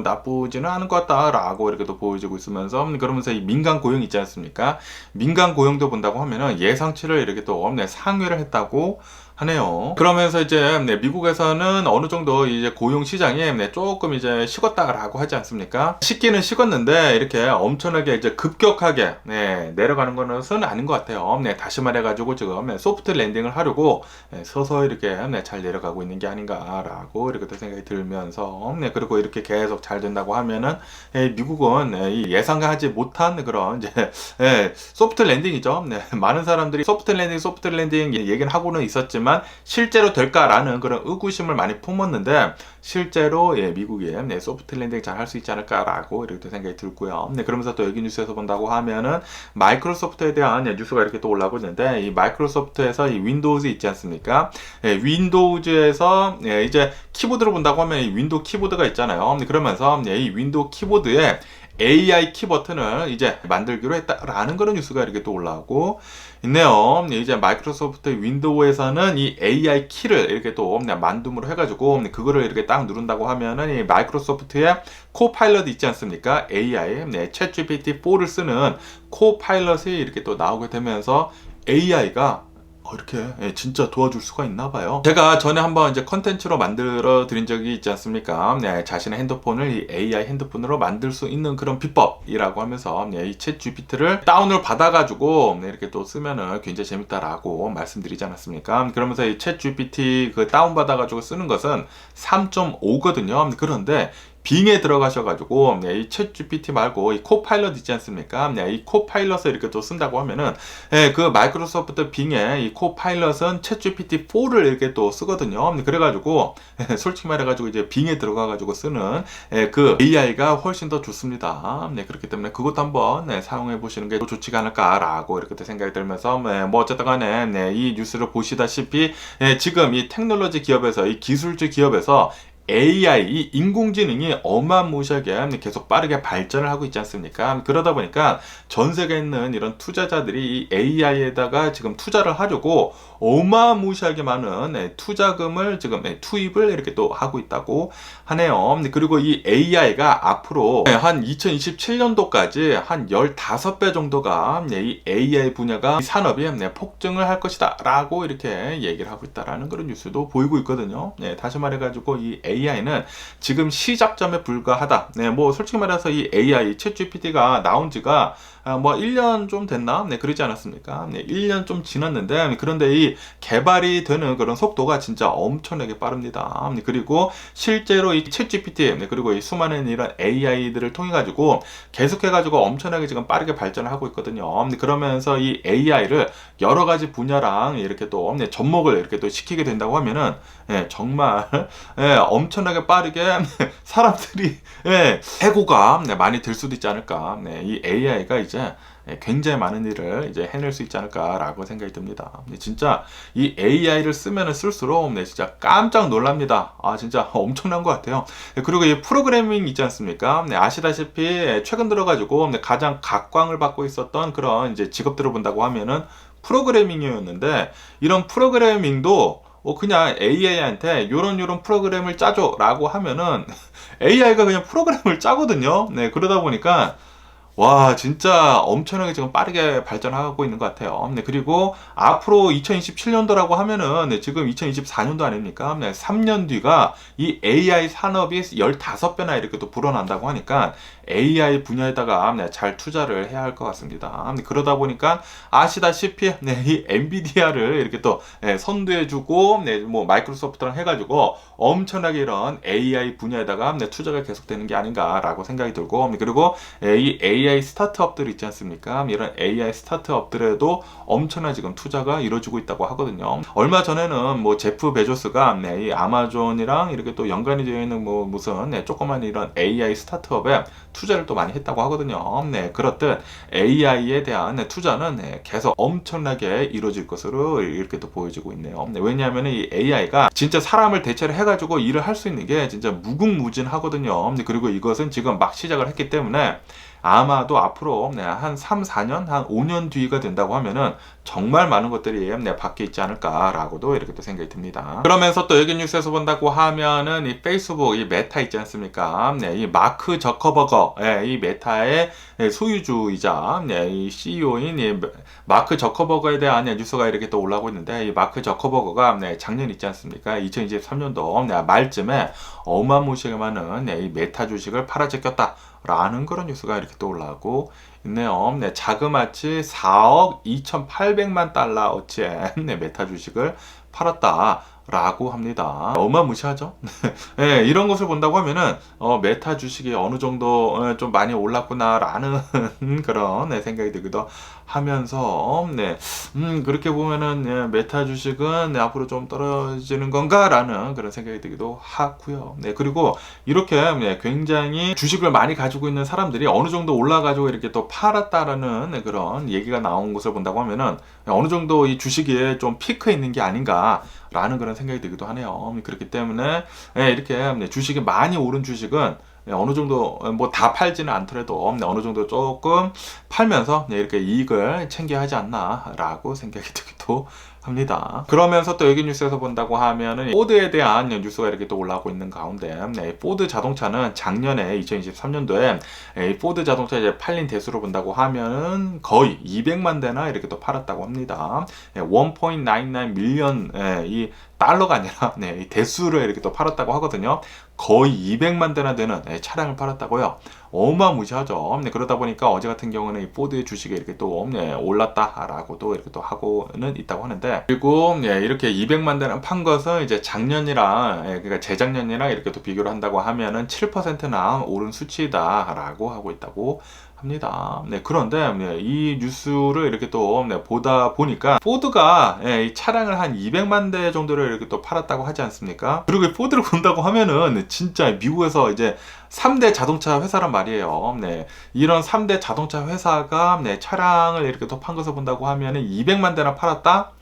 나쁘지는 않은 것 같다라고 이렇게 또 보여지고 있으면서 그러면서 이 민간 고용 있지 않습니까? 민간 고용도 본다고 하면은 예상치를 이렇게 또 상회를 했다고 하네요. 그러면서 이제 미국에서는 어느 정도 이제 고용 시장이 조금 이제 식었다라고 하지 않습니까? 식기는 식었는데 이렇게 엄청나게 이제 급격하게 내려가는 것은 아닌 것 같아요. 다시 말해가지고 지금 소프트 랜딩을 하려고 서서히 이렇게 잘 내려가고 있는 게 아닌가라고 이렇게 또 생각이 들면서 그리고 이렇게 계속 잘 된다고 하면은 미국은 예상하지 못한 그런 이제 소프트 랜딩이죠. 많은 사람들이 소프트 랜딩 얘기는 하고는 있었지만 실제로 될까라는 그런 의구심을 많이 품었는데 실제로 미국이 소프트 랜딩 잘 할 수 있지 않을까라고 이렇게 생각이 들고요. 그러면서 또 여기 뉴스에서 본다고 하면은 마이크로소프트에 대한 뉴스가 이렇게 또 올라오고 있는데 이 마이크로소프트에서 이 윈도우즈 있지 않습니까? 윈도우즈에서 이제 키보드를 본다고 하면 이 윈도우 키보드가 있잖아요. 그러면서 이 윈도우 키보드에 AI 키 버튼을 이제 만들기로 했다라는 그런 뉴스가 이렇게 또 올라오고 있네요. 이제 마이크로소프트 윈도우에서는 이 AI 키를 이렇게 또 만듦으로 해가지고 그거를 이렇게 딱 누른다고 하면은 이 마이크로소프트의 코파일럿 있지 않습니까? AI, 챗GPT 4를 쓰는 코파일럿이 이렇게 또 나오게 되면서 AI가 이렇게 진짜 도와줄 수가 있나 봐요. 제가 전에 한번 이제 컨텐츠로 만들어 드린 적이 있지 않습니까? 자신의 핸드폰을 이 AI 핸드폰으로 만들 수 있는 그런 비법이라고 하면서 이 챗 GPT를 다운을 받아가지고 이렇게 또 쓰면은 굉장히 재밌다라고 말씀드리지 않았습니까? 그러면서 이 챗 GPT 그 다운 받아가지고 쓰는 것은 3.5거든요. 그런데 빙에 들어가셔가지고 이 챗 GPT 말고 이 코파일럿 있지 않습니까? 이 코파일럿을 이렇게 또 쓴다고 하면은 그 마이크로소프트 빙의 이 코파일럿은 챗 GPT-4를 이렇게 또 쓰거든요. 그래가지고 솔직히 말해가지고 이제 빙에 들어가가지고 쓰는 그 AI가 훨씬 더 좋습니다. 그렇기 때문에 그것도 한번 사용해 보시는 게 좋지가 않을까라고 이렇게 또 생각이 들면서 뭐 어쨌든 간에 이 뉴스를 보시다시피 지금 이 테크놀로지 기업에서 이 기술주 기업에서 AI, 이 인공지능이 어마무시하게 계속 빠르게 발전을 하고 있지 않습니까? 그러다 보니까 전 세계에 있는 이런 투자자들이 이 AI에다가 지금 투자를 하려고 어마무시하게 많은 투자금을 지금 투입을 이렇게 또 하고 있다고 하네요. 그리고 이 AI가 앞으로 한 2027년도까지 한 15배 정도가 이 AI 분야가 이 산업이 폭증을 할 것이다 라고 이렇게 얘기를 하고 있다라는 그런 뉴스도 보이고 있거든요. 다시 말해가지고 이 AI는 지금 시작점에 불과하다. 뭐 솔직히 말해서 이 AI, 챗 GPT가 나온 지가 뭐 1년 좀 됐나? 그러지 않았습니까? 1년 좀 지났는데 그런데 이 개발이 되는 그런 속도가 진짜 엄청나게 빠릅니다. 그리고 실제로 이 챗 GPT 그리고 이 수많은 이런 AI들을 통해 가지고 계속해 가지고 엄청나게 지금 빠르게 발전을 하고 있거든요. 그러면서 이 AI를 여러 가지 분야랑 이렇게 또 접목을 이렇게 또 시키게 된다고 하면은 정말 엄청나게 빠르게 사람들이 해고가 많이 될 수도 있지 않을까. 이 AI가 이제 굉장히 많은 일을 이제 해낼 수 있지 않을까라고 생각이 듭니다. 진짜 이 AI를 쓰면 쓸수록 진짜 깜짝 놀랍니다. 진짜 엄청난 것 같아요. 그리고 이 프로그래밍 있지 않습니까? 아시다시피 최근 들어가지고 가장 각광을 받고 있었던 그런 이제 직업들을 본다고 하면은 프로그래밍이었는데 이런 프로그래밍도 그냥 AI한테 요런 프로그램을 짜줘 라고 하면은 AI가 그냥 프로그램을 짜거든요. 그러다 보니까 와, 진짜 엄청나게 지금 빠르게 발전하고 있는 것 같아요. 그리고 앞으로 2027년도라고 하면은 지금 2024년도 아닙니까? 3년 뒤가 이 AI 산업이 15배나 이렇게 또 불어난다고 하니까 AI 분야에다가 잘 투자를 해야 할 것 같습니다. 그러다 보니까 아시다시피 이 엔비디아를 이렇게 또 선두해주고 뭐 마이크로소프트랑 해가지고 엄청나게 이런 AI 분야에다가 투자가 계속되는 게 아닌가라고 생각이 들고 그리고 이 AI 스타트업들 있지 않습니까? 이런 AI 스타트업들에도 엄청난 지금 투자가 이루어지고 있다고 하거든요. 얼마 전에는 뭐 제프 베조스가 이 아마존이랑 이렇게 또 연관이 되어 있는 뭐 무슨 조그만 이런 AI 스타트업에 투자를 또 많이 했다고 하거든요. 그렇듯 AI에 대한 투자는 계속 엄청나게 이루어질 것으로 이렇게 또 보여지고 있네요. 왜냐하면 이 AI가 진짜 사람을 대체를 해가지고 일을 할 수 있는 게 진짜 무궁무진하거든요. 그리고 이것은 지금 막 시작을 했기 때문에 아마도 앞으로 한 3, 4년, 한 5년 뒤가 된다고 하면은 정말 많은 것들이 밖에 있지 않을까라고도 이렇게 또 생각이 듭니다. 그러면서 또 여기 뉴스에서 본다고 하면은 이 페이스북, 이 메타 있지 않습니까? 이 마크 저커버거, 이 메타의 소유주이자 이 CEO인 이 마크 저커버거에 대한 뉴스가 이렇게 또 올라오고 있는데 이 마크 저커버거가 작년 있지 않습니까? 2023년도 말쯤에 어마무시하게 많은 이 메타 주식을 팔아제꼈다. 라는 그런 뉴스가 이렇게 또 올라오고 있네요. 자그마치 4억 2,800만 달러어치의 메타 주식을 팔았다. 라고 합니다. 어마무시하죠? 이런 것을 본다고 하면은 메타 주식이 어느 정도 좀 많이 올랐구나 라는 그런 생각이 들기도 하면서 그렇게 보면은 메타 주식은 앞으로 좀 떨어지는 건가 라는 그런 생각이 들기도 하고요. 그리고 이렇게 굉장히 주식을 많이 가지고 있는 사람들이 어느 정도 올라가지고 이렇게 또 팔았다라는 그런 얘기가 나온 것을 본다고 하면은 어느 정도 이 주식이 좀 피크에 있는 게 아닌가 라는 그런 생각이 들기도 하네요. 그렇기 때문에 이렇게 주식이 많이 오른 주식은 어느 정도 뭐 다 팔지는 않더라도 어느 정도 조금 팔면서 이렇게 이익을 챙겨야 하지 않나 라고 생각이 들기도 있기도 합니다. 그러면서 또 여기 뉴스에서 본다고 하면은 포드에 대한 뉴스가 이렇게 또 올라오고 있는 가운데 포드 자동차는 작년에 2023년도에 포드 자동차 이제 팔린 대수로 본다고 하면은 거의 200만 대나 이렇게 또 팔았다고 합니다. 1.99 밀리언 이 달러가 아니라 이 대수를 이렇게 또 팔았다고 하거든요. 거의 200만 대나 되는 차량을 팔았다고요. 어마무시하죠. 그러다 보니까 어제 같은 경우는 이 포드의 주식이 이렇게 또 올랐다라고도 이렇게 또 하고는 있다고 하는데, 그리고 이렇게 200만 대나 판 것은 이제 작년이랑 그러니까 재작년이랑 이렇게 또 비교를 한다고 하면은 7%나 오른 수치다라고 하고 있다고 합니다. 그런데 이 뉴스를 이렇게 또 보다 보니까 포드가 이 차량을 한 200만 대 정도를 이렇게 또 팔았다고 하지 않습니까? 그리고 이 포드를 본다고 하면은 진짜 미국에서 이제 3대 자동차 회사란 말이에요. 이런 3대 자동차 회사가 차량을 이렇게 또 판 것을 본다고 하면은 200만 대나 팔았다?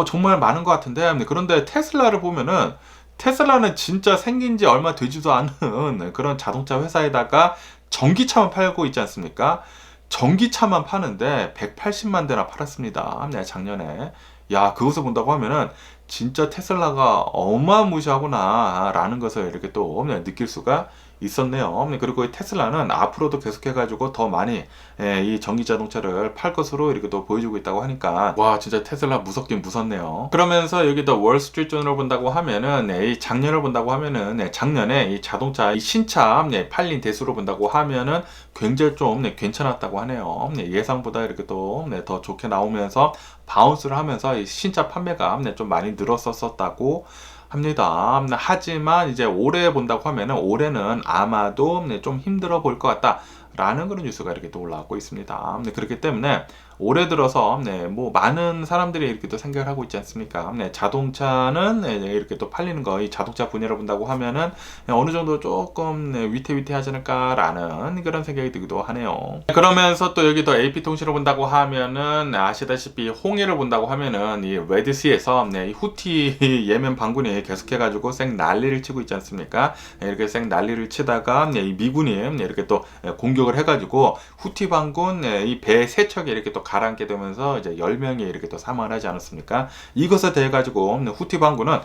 정말 많은 것 같은데, 그런데 테슬라를 보면은 테슬라는 진짜 생긴 지 얼마 되지도 않은 그런 자동차 회사에다가 전기차만 팔고 있지 않습니까? 전기차만 파는데 180만 대나 팔았습니다. 작년에. 야, 그것을 본다고 하면은 진짜 테슬라가 어마무시하구나 라는 것을 이렇게 또 느낄 수가 있었네요. 그리고 이 테슬라는 앞으로도 계속해가지고 더 많이 이 전기 자동차를 팔 것으로 이렇게 또 보여주고 있다고 하니까, 와, 진짜 테슬라 무섭긴 무섭네요. 그러면서 여기 더 월스트리트존을 본다고 하면은 이 작년을 본다고 하면은 작년에 이 자동차 이 신차 팔린 대수로 본다고 하면은 굉장히 좀 괜찮았다고 하네요. 예상보다 이렇게 또 더 좋게 나오면서 바운스를 하면서 이 신차 판매가 좀 많이 늘었었다고 합니다. 하지만 이제 올해 본다고 하면은 올해는 아마도 좀 힘들어 보일 것 같다 라는 그런 뉴스가 이렇게 또 올라오고 있습니다. 그렇기 때문에 올해 들어서 뭐 많은 사람들이 이렇게 또 생각을 하고 있지 않습니까? 자동차는 이렇게 또 팔리는 거, 이 자동차 분야로 본다고 하면은 어느 정도 조금 위태위태하지 않을까라는 그런 생각이 들기도 하네요. 그러면서 또 여기 더 AP통신을 본다고 하면은 아시다시피 홍해를 본다고 하면은 이 레드시에서 이 후티 예멘 반군이 계속해가지고 쌩 난리를 치고 있지 않습니까? 이렇게 쌩 난리를 치다가 이 미군이 이렇게 또 공격을 해가지고 후티 반군 이 배 세 척이 이렇게 또 가라앉게 되면서 이제 10명이 이렇게 또 사망을 하지 않았습니까? 이것에 대해 가지고 후티 반군은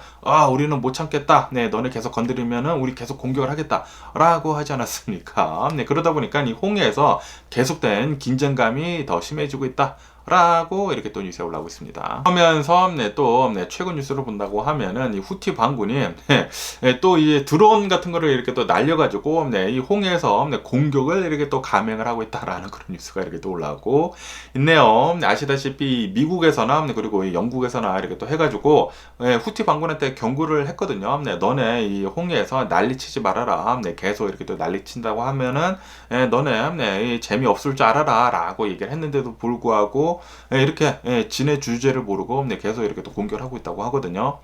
우리는 못 참겠다. 너네 계속 건드리면은 우리 계속 공격을 하겠다라고 하지 않았습니까? 그러다 보니까 이 홍해에서 계속된 긴장감이 더 심해지고 있다. 라고 이렇게 또 뉴스에 올라오고 있습니다. 그러면서 또 최근 뉴스를 본다고 하면은 이 후티 반군이 또 이 드론 같은 거를 이렇게 또 날려가지고 이 홍해에서 공격을 이렇게 또 감행을 하고 있다라는 그런 뉴스가 이렇게 또 올라오고 있네요. 아시다시피 미국에서나 그리고 영국에서나 이렇게 또 해가지고 후티 반군한테 경고를 했거든요. 너네 이 홍해에서 난리치지 말아라. 계속 이렇게 또 난리친다고 하면은 너네 재미없을 줄 알아라라고 얘기를 했는데도 불구하고 이렇게 진의 주제를 모르고 계속 이렇게 또 공격을 하고 있다고 하거든요.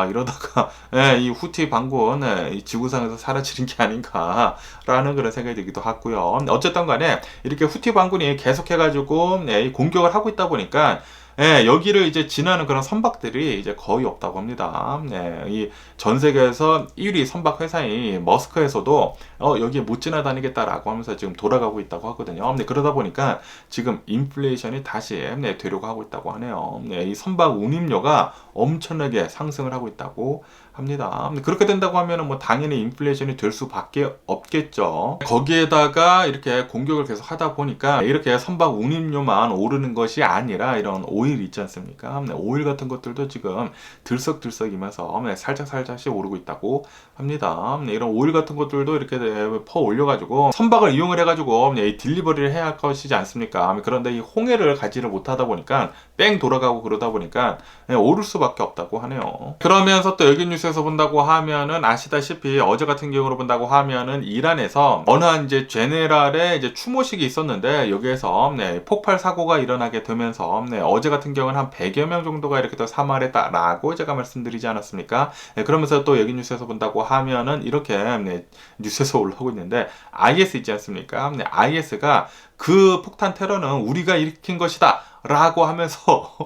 이러다가 이 후티 반군 이 지구상에서 사라지는 게 아닌가라는 그런 생각이 들기도 하고요. 어쨌든 간에 이렇게 후티 반군이 계속해가지고 공격을 하고 있다 보니까 여기를 이제 지나는 그런 선박들이 이제 거의 없다고 합니다. 이 전 세계에서 1위 선박 회사인 머스크에서도 여기에 못 지나다니겠다라고 하면서 지금 돌아가고 있다고 하거든요. 그러다 보니까 지금 인플레이션이 다시 되려고 하고 있다고 하네요. 이 선박 운임료가 엄청나게 상승을 하고 있다고 합니다. 그렇게 된다고 하면은 뭐 당연히 인플레이션이 될 수밖에 없겠죠. 거기에다가 이렇게 공격을 계속 하다 보니까 이렇게 선박 운임료만 오르는 것이 아니라 이런 오일 있지 않습니까? 오일 같은 것들도 지금 들썩들썩이면서 살짝씩 오르고 있다고 합니다. 이런 오일 같은 것들도 이렇게 퍼 올려가지고 선박을 이용을 해가지고 딜리버리를 해야 할 것이지 않습니까? 그런데 이 홍해를 가지를 못하다 보니까 뺑 돌아가고 그러다 보니까 오를 수밖에 없다고 하네요. 그러면서 또 여기 뉴스에서 본다고 하면은 아시다시피 어제 같은 경우로 본다고 하면은 이란에서 어느 한 이제 제네랄의 이제 추모식이 있었는데 여기에서 폭발 사고가 일어나게 되면서 어제 같은 경우는 한 100여 명 정도가 이렇게 또 사망을 했다라고 제가 말씀드리지 않았습니까? 그러면서 또 여기 뉴스에서 본다고 하면은 이렇게 뉴스에서 올라오고 있는데 IS 있지 않습니까? IS가 그 폭탄 테러는 우리가 일으킨 것이다 라고 하면서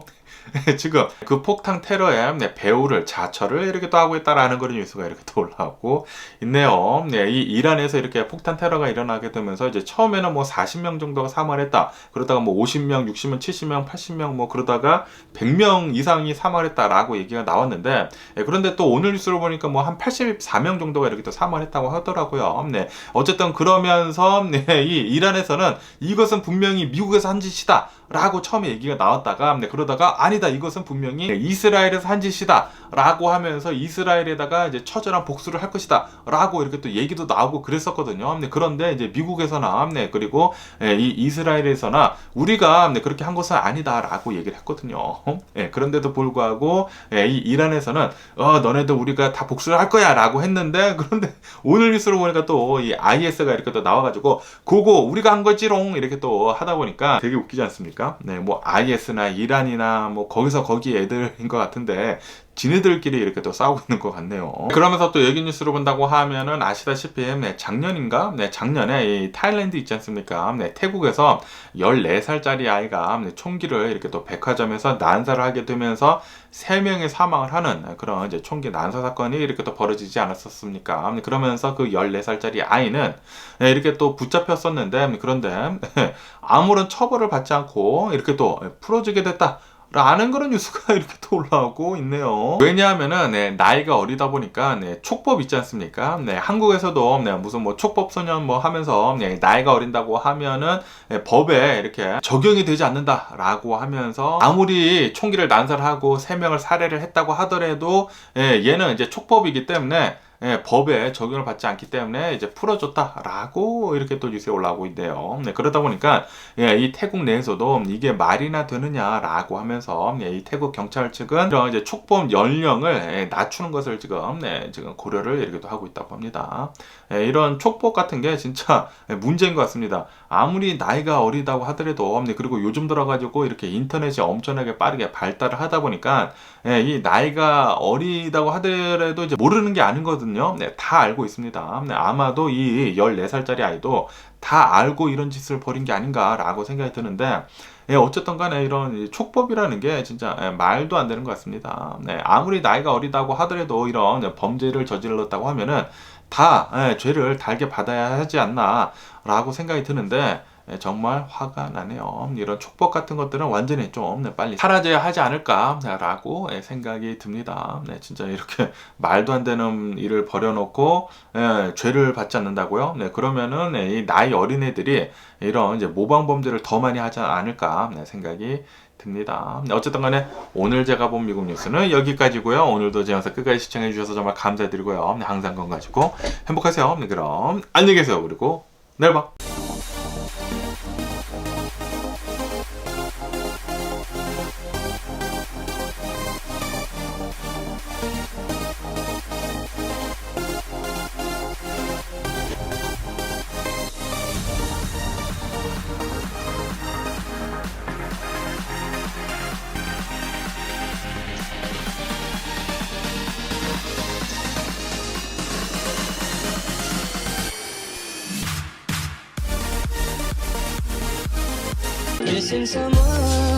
지금 그 폭탄 테러의 배후를 자처를 이렇게 또 하고 있다라는 그런 뉴스가 이렇게 또 올라오고 있네요. 네, 이 이란에서 이렇게 폭탄 테러가 일어나게 되면서 이제 처음에는 뭐 40명 정도가 사망했다. 그러다가 뭐 50명, 60명, 70명, 80명 뭐 그러다가 100명 이상이 사망했다라고 얘기가 나왔는데, 그런데 또 오늘 뉴스를 보니까 뭐 한 84명 정도가 이렇게 또 사망했다고 하더라고요. 네, 어쨌든 그러면서 이 이란에서는 이것은 분명히 미국에서 한 짓이다 라고 처음에 얘기가 나왔다가, 그러다가 아니다, 이것은 분명히 이스라엘에서 한 짓이다 라고 하면서 이스라엘에다가 이제 처절한 복수를 할 것이다 라고 이렇게 또 얘기도 나오고 그랬었거든요. 그런데 이제 미국에서나 그리고 이 이스라엘에서나 우리가 그렇게 한 것은 아니다 라고 얘기를 했거든요. 그런데도 불구하고 이 이란에서는 너네들 우리가 다 복수를 할 거야 라고 했는데, 그런데 오늘 뉴스로 보니까 또 이 IS가 이렇게 또 나와가지고 그거 우리가 한 거지롱 이렇게 또 하다 보니까 되게 웃기지 않습니까? 네, 뭐 IS나 이란이나 뭐 거기서 거기 애들인 것 같은데 지네들끼리 이렇게 또 싸우고 있는 것 같네요. 그러면서 또 여기 뉴스로 본다고 하면은 아시다시피 작년인가? 작년에 이 타일랜드 있지 않습니까? 태국에서 14살짜리 아이가 총기를 이렇게 또 백화점에서 난사를 하게 되면서 3명이 사망을 하는 그런 이제 총기 난사 사건이 이렇게 또 벌어지지 않았었습니까? 그러면서 그 14살짜리 아이는 이렇게 또 붙잡혔었는데, 그런데 아무런 처벌을 받지 않고 이렇게 또 풀어지게 됐다 라는 그런 뉴스가 이렇게 또 올라오고 있네요. 왜냐하면은 나이가 어리다 보니까 촉법 있지 않습니까? 한국에서도 무슨 뭐 촉법 소년 뭐 하면서 나이가 어린다고 하면은 법에 이렇게 적용이 되지 않는다라고 하면서 아무리 총기를 난사를 하고 3명을 살해를 했다고 하더라도 얘는 이제 촉법이기 때문에 법에 적용을 받지 않기 때문에 이제 풀어줬다라고 이렇게 또 뉴스에 올라오고 있네요. 그러다 보니까 이 태국 내에서도 이게 말이나 되느냐라고 하면서 이 태국 경찰 측은 이런 이제 촉법 연령을 낮추는 것을 지금 고려를 이렇게 또 하고 있다고 합니다. 이런 촉법 같은 게 진짜 문제인 것 같습니다. 아무리 나이가 어리다고 하더라도, 그리고 요즘 들어가지고 이렇게 인터넷이 엄청나게 빠르게 발달을 하다 보니까 이 나이가 어리다고 하더라도 이제 모르는 게 아니거든요. 다 알고 있습니다. 아마도 이 14살짜리 아이도 다 알고 이런 짓을 벌인 게 아닌가라고 생각이 드는데, 어쨌든 간에 이런 촉법이라는 게 진짜 말도 안 되는 것 같습니다. 아무리 나이가 어리다고 하더라도 이런 범죄를 저질렀다고 하면은 다 죄를 달게 받아야 하지 않나 라고 생각이 드는데, 정말 화가 나네요. 이런 촉법 같은 것들은 완전히 좀 빨리 사라져야 하지 않을까라고 생각이 듭니다. 진짜 이렇게 말도 안 되는 일을 벌여놓고 죄를 받지 않는다고요? 그러면은 이 나이 어린애들이 이런 이제 모방 범죄를 더 많이 하지 않을까 생각이 듭니다. 어쨌든 간에 오늘 제가 본 미국 뉴스는 여기까지고요. 오늘도 제 영상 끝까지 시청해 주셔서 정말 감사드리고요. 항상 건강하시고 행복하세요. 그럼 안녕히 계세요. 그리고 내일 봐. Missing someone